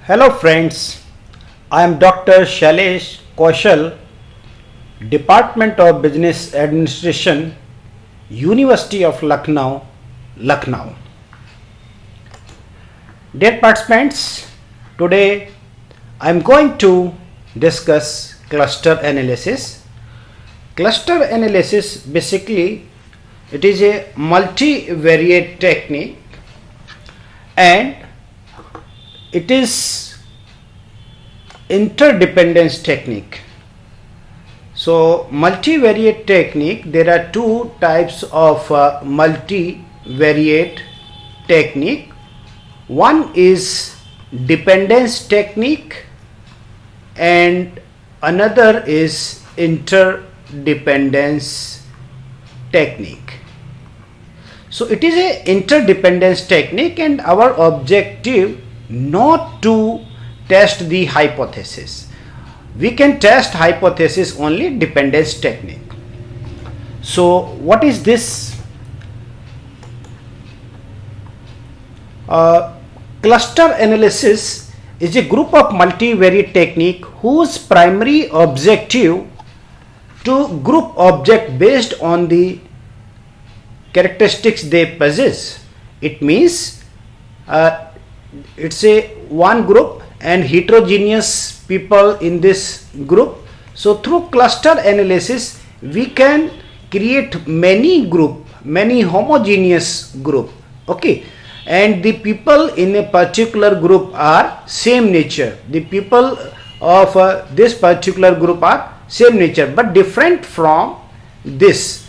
Hello friends, I am Dr. Shailesh Kaushal, Department of Business Administration, University of Lucknow, Lucknow. Dear participants, today I am going to discuss cluster analysis. Cluster analysis basically it is a multivariate technique and it is interdependence technique. So multivariate technique, there are two types of multivariate technique. One is dependence technique and another is interdependence technique. So it is a interdependence technique and our objective not to test the hypothesis. We can test hypothesis only dependence technique. So what is this? Cluster analysis is a group of multivariate technique whose primary objective to group object based on the characteristics they possess. It means it's a one group and heterogeneous people in this group. So through cluster analysis we can create many homogeneous group. Okay, and the people in a particular group are same nature. The people of this particular group are same nature but different from this.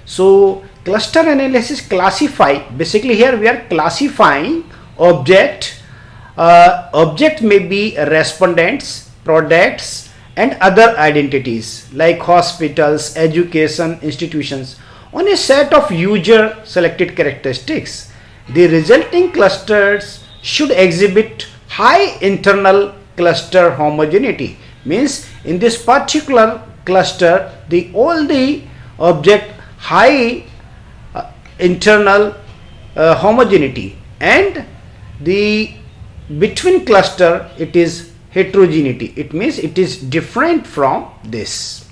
So cluster analysis classify, basically here we are classifying object. Object may be respondents, products and other identities like hospitals, education institutions on a set of user selected characteristics. The resulting clusters should exhibit high internal cluster homogeneity. Means in this particular cluster all the object high internal homogeneity and the between cluster it is heterogeneity. It means it is different from this.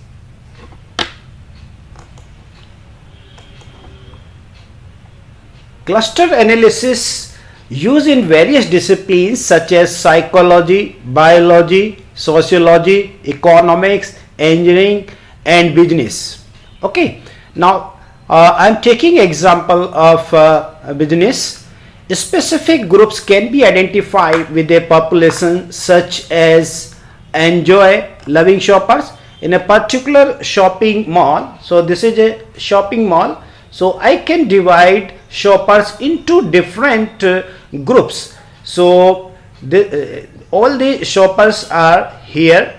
Cluster analysis used in various disciplines such as psychology, biology, sociology, economics, engineering and business. Okay, now I am taking example of business. Specific groups can be identified with a population such as enjoy loving shoppers in a particular shopping mall. So this is a shopping mall. So I can divide shoppers into different groups. So all the shoppers are here.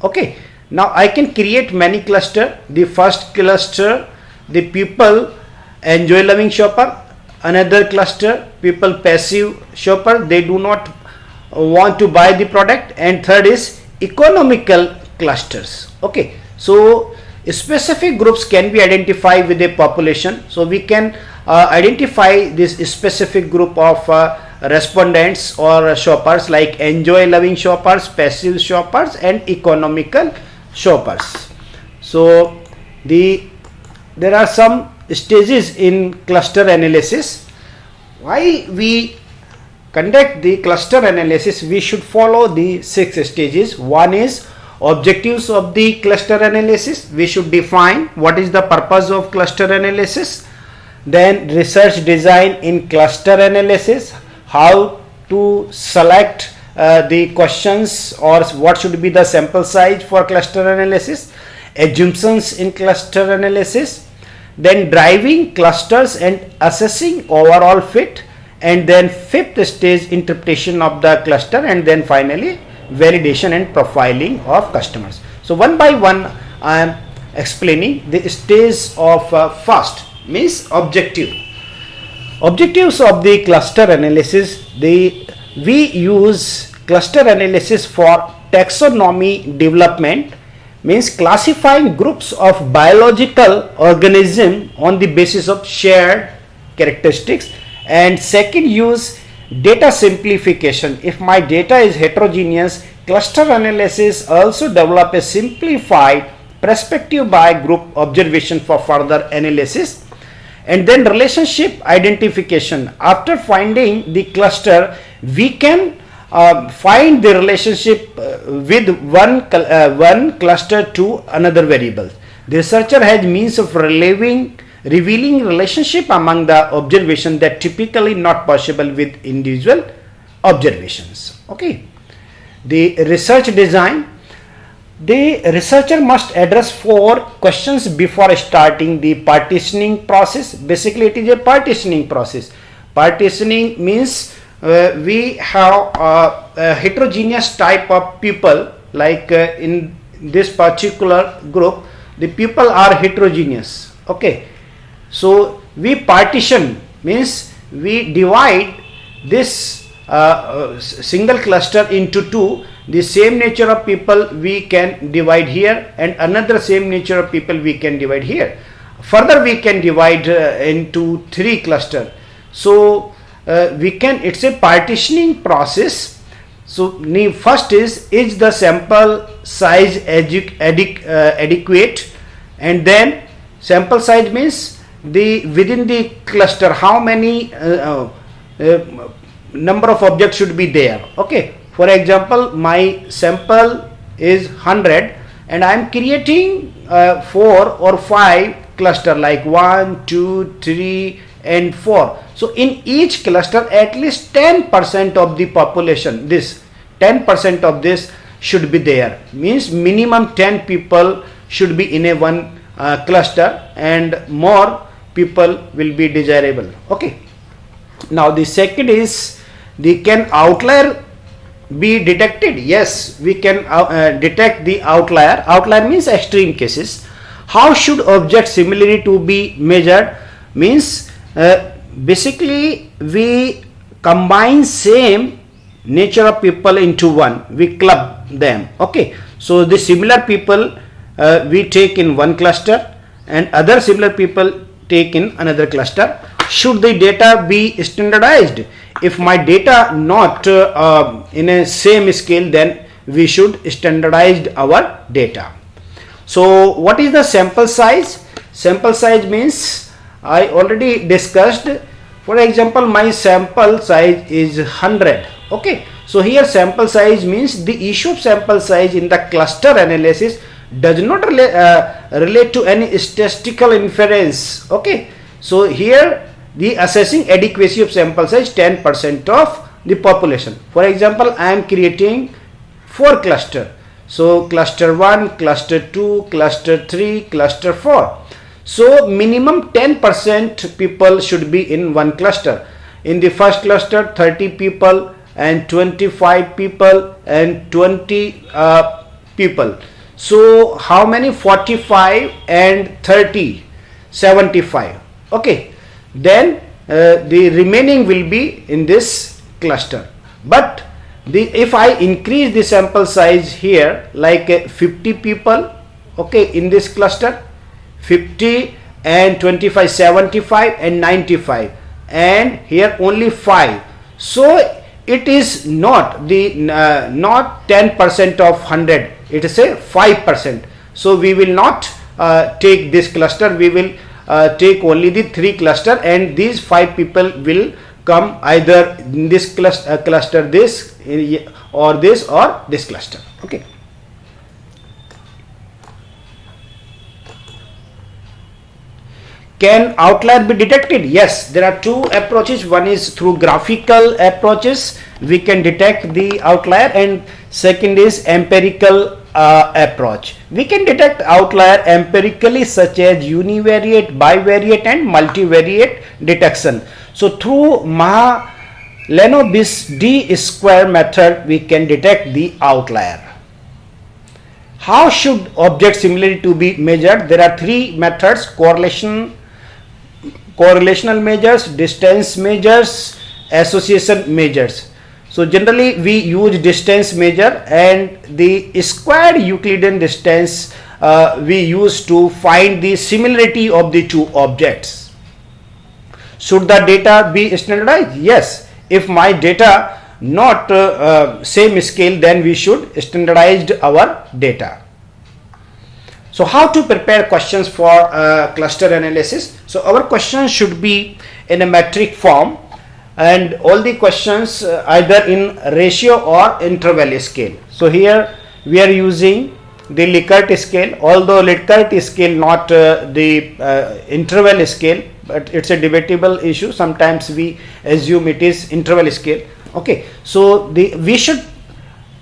Okay, now I can create many cluster. The first cluster, the people enjoy loving shopper. Another cluster, people passive shopper, they do not want to buy the product. And third is economical clusters. Okay, so specific groups can be identified with a population. So we can identify this specific group of respondents or shoppers like enjoy loving shoppers, passive shoppers and economical shoppers. So there are some stages in cluster analysis. Why we conduct the cluster analysis, we should follow the 6 stages. One is objectives of the cluster analysis. We should define what is the purpose of cluster analysis. Then research design in cluster analysis, how to select the questions or what should be the sample size for cluster analysis, assumptions in cluster analysis, then driving clusters and assessing overall fit, and then fifth stage interpretation of the cluster, and then finally validation and profiling of customers. So one by one I am explaining the stage of first means objectives of the cluster analysis. We use cluster analysis for taxonomy development, means classifying groups of biological organism on the basis of shared characteristics. And second use data simplification. If my data is heterogeneous, cluster analysis also develop a simplified perspective by group observation for further analysis. And then relationship identification. After finding the cluster, we can find the relationship with one cluster to another variable. The researcher has means of revealing relationship among the observation that typically not possible with individual observations. Okay. The research design. The researcher must address 4 questions before starting the partitioning process. Basically, it is a partitioning process. Partitioning means we have a heterogeneous type of people, like in this particular group, the people are heterogeneous. Okay. So we partition means we divide this single cluster into 2. The same nature of people we can divide here, and another same nature of people we can divide here. Further we can divide into 3 cluster. So we can, it's a partitioning process. So first is the sample size adequate, and then sample size means the within the cluster how many number of objects should be there. Okay. For example, my sample is 100 and I am creating 4 or 5 cluster like 1, 2, 3 and 4. So in each cluster at least 10% of the population, this 10% of this should be there. Means minimum 10 people should be in a one cluster, and more people will be desirable. Okay. Now the second is, can outlier be detected? Yes, we can detect the outlier. Outlier means extreme cases. How should object similarity to be measured? Means basically we combine same nature of people into one, we club them. Okay. So the similar people we take in one cluster and other similar people take in another cluster. Should the data be standardized? If my data not in a same scale, then we should standardize our data. So what is the sample size? Sample size means I already discussed. For example, my sample size is 100. Okay. So here sample size means the issue of sample size in the cluster analysis does not relate to any statistical inference. Okay. So here the assessing adequacy of sample size 10% of the population. For example, I am creating 4 cluster. So cluster 1, cluster 2, cluster 3, cluster 4. So minimum 10% people should be in one cluster. In the first cluster 30 people and 25 people and 20 people. So how many? 45 and 30, 75. Okay. Then the remaining will be in this cluster. But if I increase the sample size here like 50 people, okay, in this cluster, 50 and 25, 75 and 95, and here only 5. So it is not the not 10% of 100, it is a 5%. So we will not take this cluster, we will take only the 3 cluster, and these 5 people will come either in this cluster this or this cluster. Okay. Can outlier be detected? Yes, there are 2 approaches. One is through graphical approaches, we can detect the outlier, and second is empirical approach. We can detect outlier empirically, such as univariate, bivariate and multivariate detection. So through Mahalanobis D square method, we can detect the outlier. How should object similarity to be measured? There are 3 methods: correlational measures, distance measures, association measures. So generally we use distance measure, and the squared Euclidean distance we use to find the similarity of the 2 objects. Should the data be standardized? Yes. if my data not same scale, then we should standardize our data. So how to prepare questions for cluster analysis? So our questions should be in a metric form, and all the questions either in ratio or interval scale. So here we are using the Likert scale, although Likert scale not the interval scale, but it's a debatable issue. Sometimes we assume it is interval scale. Okay, so we should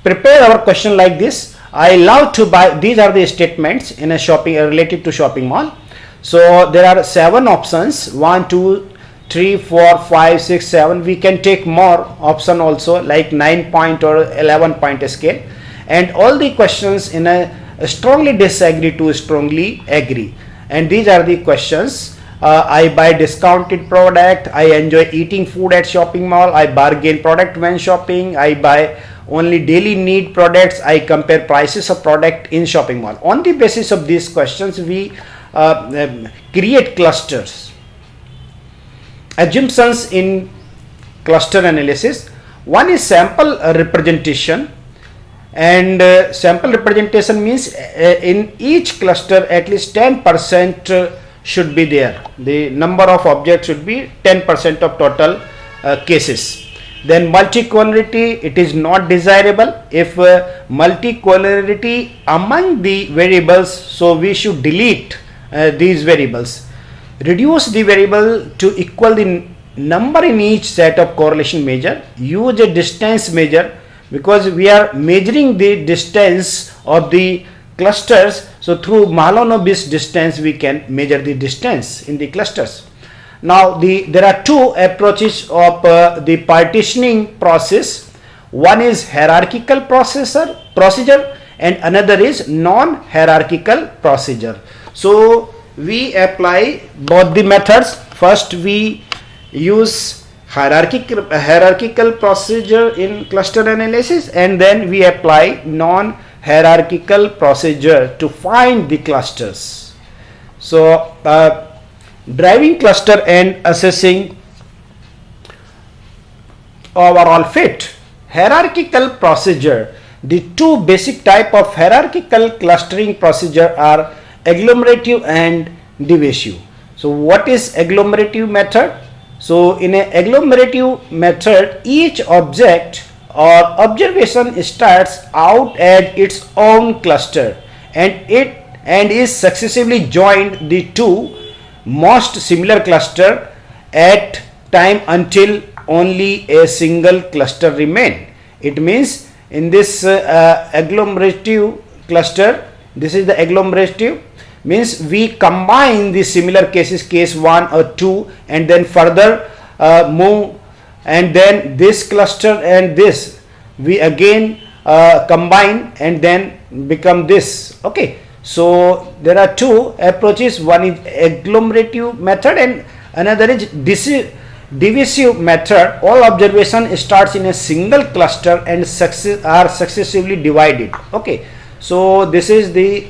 prepare our question like this. I love to buy. These are the statements in a shopping related to shopping mall. So there are 7 options: 1, 2, 3, 4, 5, 6, 7. We can take more option also, like 9-point or 11-point scale. And all the questions in a strongly disagree to strongly agree. And these are the questions. I buy discounted product. I enjoy eating food at shopping mall. I bargain product when shopping. I buy only daily need products. I compare prices of product in shopping mall. On the basis of these questions, we create clusters. Assumptions in cluster analysis. One is sample representation, and sample representation means in each cluster at least 10% should be there. The number of objects should be 10% of total cases. Then multicolority, it is not desirable. If multicolority among the variables, so we should delete these variables. Reduce the variable to equal the number in each set of correlation measure. Use a distance measure, because we are measuring the distance of the clusters. So through Mahalanobis distance we can measure the distance in the clusters. Now there are 2 approaches of the partitioning process. One is hierarchical procedure and another is non-hierarchical procedure. So we apply both the methods. First we use hierarchical procedure in cluster analysis, and then we apply non-hierarchical procedure to find the clusters. So driving cluster and assessing overall fit. Hierarchical procedure. The 2 basic type of hierarchical clustering procedure are agglomerative and divisive. So what is agglomerative method? So in a agglomerative method, each object or observation starts out at its own cluster and is successively joined the 2 most similar cluster at time until only a single cluster remain. It means in this agglomerative cluster, this is the agglomerative, means we combine the similar cases, case 1 or 2, and then further move, and then this cluster and this we again combine and then become this. Okay, so there are 2 approaches. One is agglomerative method and another is divisive method. All observation starts in a single cluster and are successively divided. Okay, so this is the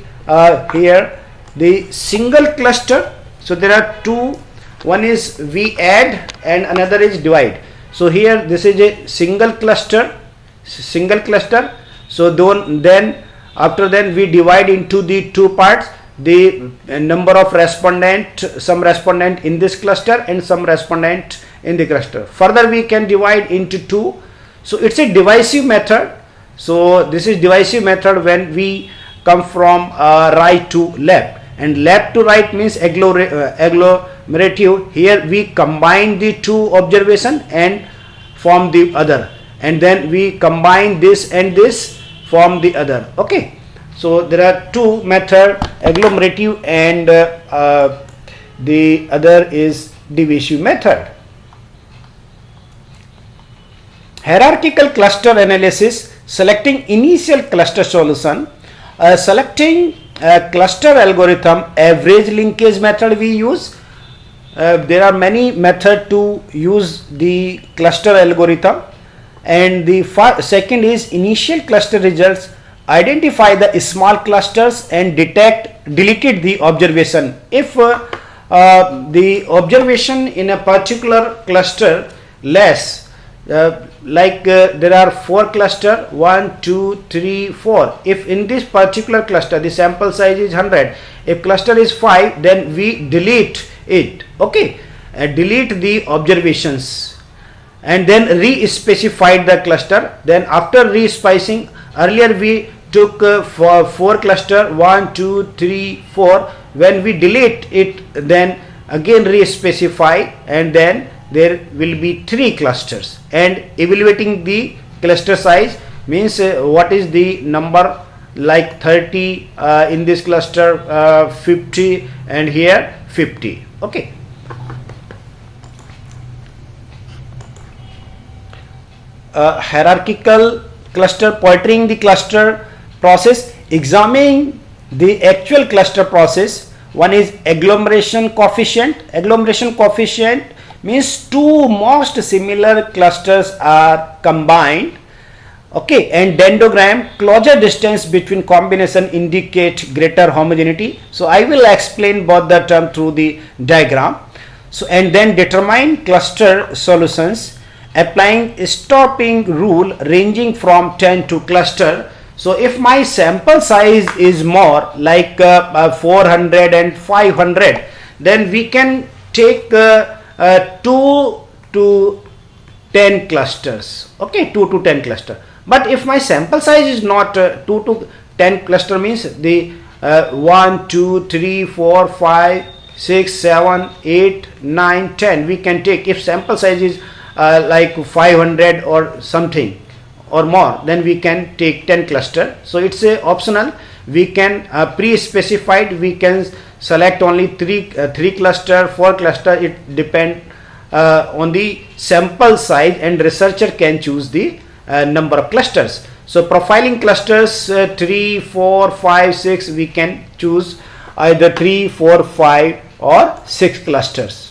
here the single cluster. So there are 2, one is we add and another is divide. So here this is a single cluster. So then after then we divide into the 2 parts, the number of respondent, some respondent in this cluster and some respondent in the cluster. Further we can divide into 2. So it's a divisive method. So this is divisive method when we come from right to left, and left to right means agglomerative. Here we combine the 2 observation and form the other, and then we combine this and this form the other. Okay, so there are 2 method, agglomerative and the other is divisive method. Hierarchical cluster analysis, selecting initial cluster solution. Selecting cluster algorithm, average linkage method we use. There are many methods to use the cluster algorithm, and the second is initial cluster results. Identify the small clusters and deleted the observation. If the observation in a particular cluster less, there are 4 cluster, 1 2 3 4. If in this particular cluster the sample size is 100, if cluster is 5, then we delete it. Okay, delete the observations and then re-specified the cluster. Then after re-spicing, earlier we took for 4 cluster, 1 2 3 4. When we delete it, then again re-specify, and then there will be 3 clusters. And evaluating the cluster size means what is the number, like 30 in this cluster, 50, and here 50. Okay. Hierarchical cluster, portraying the cluster process, examining the actual cluster process. One is agglomeration coefficient. Agglomeration coefficient means two most similar clusters are combined. Okay, and dendrogram, closure distance between combination indicate greater homogeneity. So I will explain both the term through the diagram. So and then determine cluster solutions, applying stopping rule ranging from 10 to cluster. So if my sample size is more, like 400 and 500, then we can take 2 to 10 clusters. Okay, 2 to 10 cluster. But if my sample size is not 2 to 10 cluster, means the 1 2 3 4 5 6 7 8 9 10 we can take. If sample size is like 500 or something or more, then we can take 10 cluster. So it's optional. We can pre-specified, we can select only 3 cluster, 4 cluster. It depend on the sample size, and researcher can choose the number of clusters. So profiling clusters 3 4 5 6, we can choose either 3 4 5 or 6 clusters.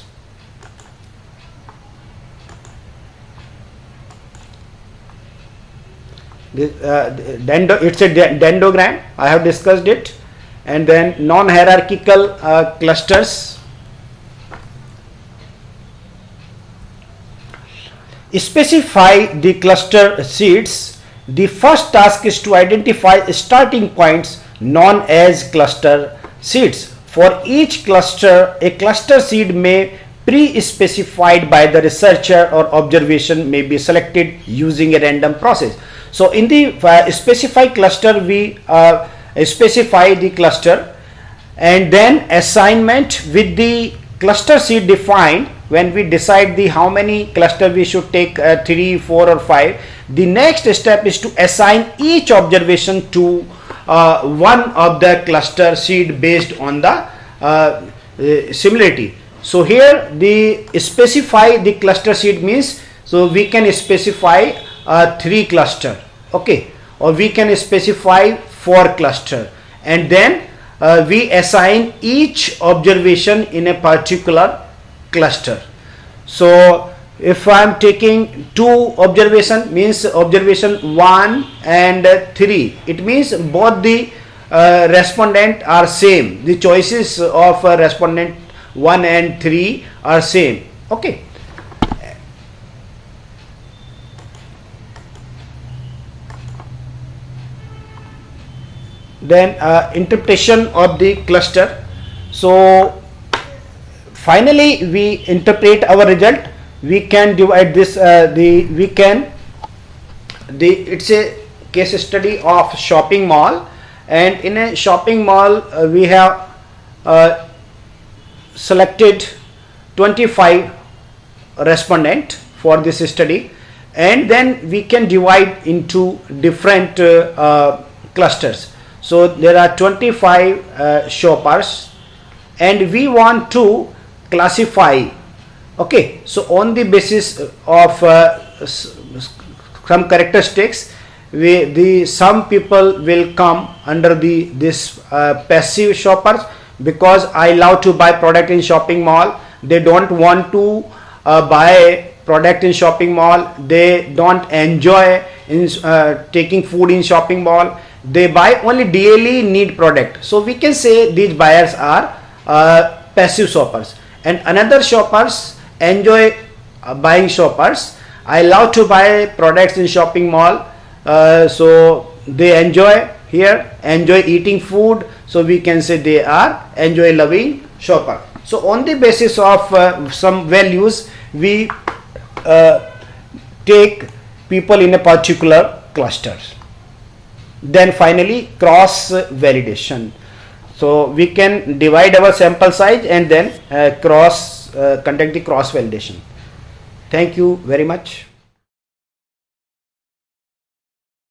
It's a dendrogram. I have discussed it. And then non-hierarchical clusters. Specify the cluster seeds. The first task is to identify starting points known as cluster seeds. For each cluster, a cluster seed may pre-specified by the researcher, or observation may be selected using a random process. So in the specify cluster, we specify the cluster, and then assignment with the cluster seed defined. When we decide the how many cluster we should take, 3 4 or 5, the next step is to assign each observation to one of the cluster seed based on the similarity. So here the specify the cluster seed means, so we can specify 3 cluster, okay, or we can specify 4 cluster, and then we assign each observation in a particular cluster. So if I am taking 2 observation, means observation 1 and 3, it means both the respondent are same. The choices of respondent 1 and 3 are same. Okay. Then interpretation of the cluster. So finally we interpret our result. We can divide this it's a case study of shopping mall, and in a shopping mall we have selected 25 respondent for this study, and then we can divide into different clusters. So there are 25 shoppers, and we want to classify. Okay, so on the basis of some characteristics, some people will come under this passive shoppers, because I love to buy product in shopping mall. They don't want to buy product in shopping mall. They don't enjoy in taking food in shopping mall. They buy only daily need product. So we can say these buyers are passive shoppers. And another shoppers enjoy buying shoppers I love to buy products in shopping mall, so they enjoy here, enjoy eating food, so we can say they are enjoy loving shopper. So on the basis of some values, we take people in a particular clusters. Then finally cross validation. So we can divide our sample size and then conduct the cross validation. Thank you very much.